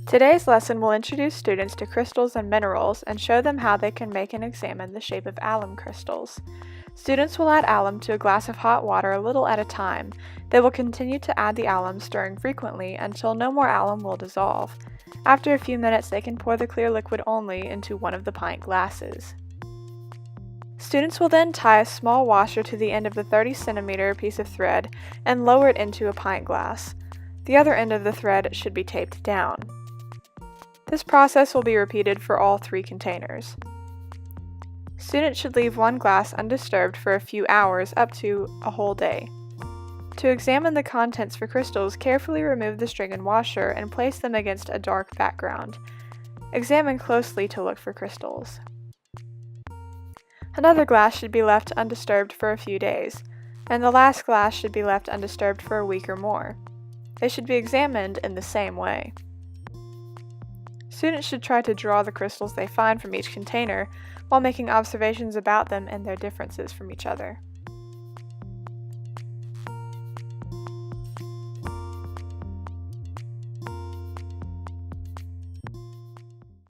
Today's lesson will introduce students to crystals and minerals and show them how they can make and examine the shape of alum crystals. Students will add alum to a glass of hot water a little at a time. They will continue to add the alum, stirring frequently until no more alum will dissolve. After a few minutes, they can pour the clear liquid only into one of the pint glasses. Students will then tie a small washer to the end of the 30-centimeter piece of thread and lower it into a pint glass. The other end of the thread should be taped down. This process will be repeated for all three containers. Students should leave one glass undisturbed for a few hours up to a whole day. To examine the contents for crystals, carefully remove the string and washer and place them against a dark background. Examine closely to look for crystals. Another glass should be left undisturbed for a few days, and the last glass should be left undisturbed for a week or more. They should be examined in the same way. Students should try to draw the crystals they find from each container while making observations about them and their differences from each other.